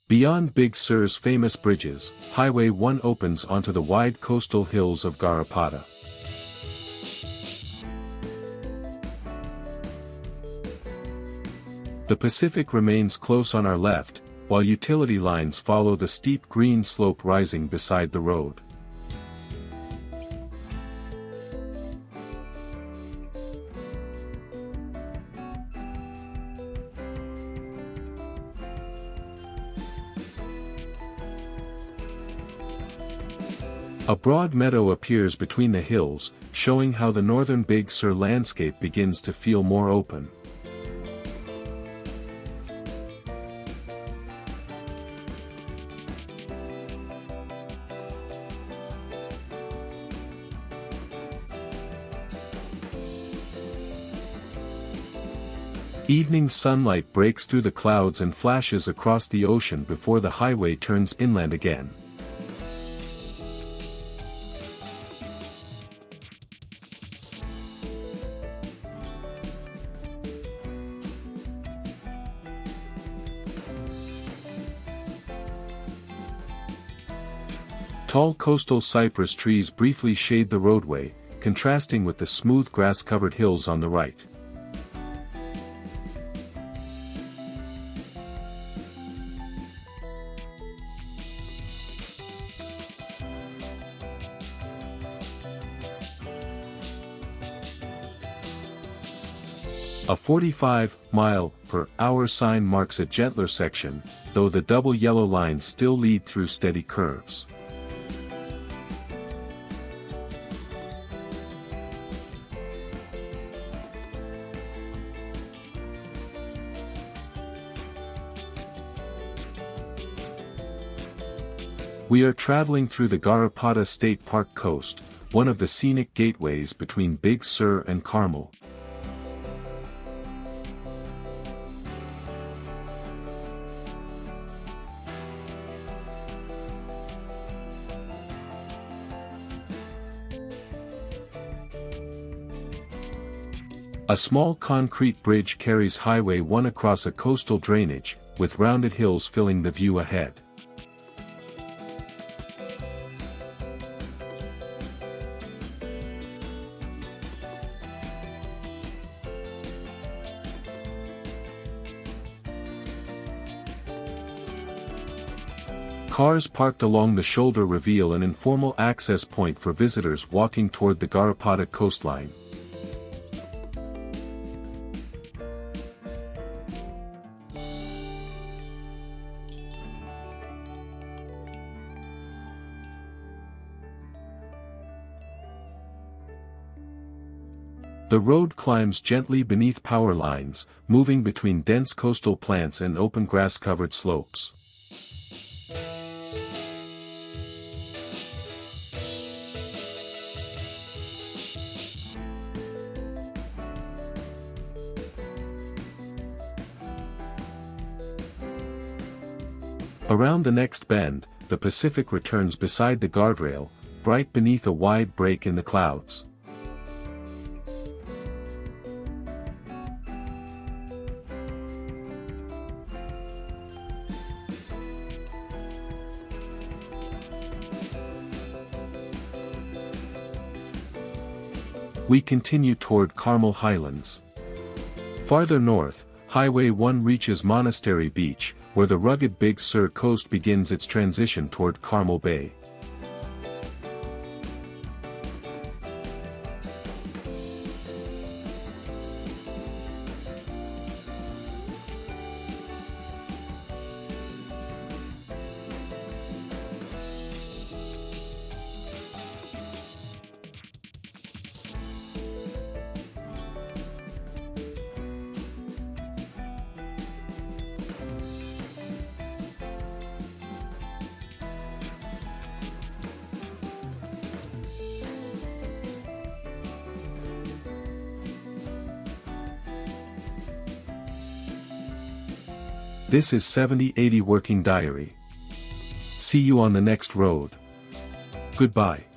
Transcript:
Beyond Big Sur's famous bridges, Highway 1 opens onto the wide coastal hills of Garrapata. The Pacific remains close on our left, while utility lines follow the steep green slope rising beside the road. A broad meadow appears between the hills, showing how the northern Big Sur landscape begins to feel more open. Evening sunlight breaks through the clouds and flashes across the ocean before the highway turns inland again. Tall coastal cypress trees briefly shade the roadway, contrasting with the smooth grass-covered hills on the right. A 45-mile-per-hour sign marks a gentler section, though the double yellow lines still lead through steady curves. We are traveling through the Garrapata State Park coast, one of the scenic gateways between Big Sur and Carmel. A small concrete bridge carries Highway 1 across a coastal drainage, with rounded hills filling the view ahead. Cars parked along the shoulder reveal an informal access point for visitors walking toward the Garrapata coastline. The road climbs gently beneath power lines, moving between dense coastal plants and open grass-covered slopes. Around the next bend, the Pacific returns beside the guardrail, bright beneath a wide break in the clouds. We continue toward Carmel Highlands. Farther north, Highway 1 reaches Monastery Beach, where the rugged Big Sur coast begins its transition toward Carmel Bay. This is 7080 Working Diary. See you on the next road. Goodbye.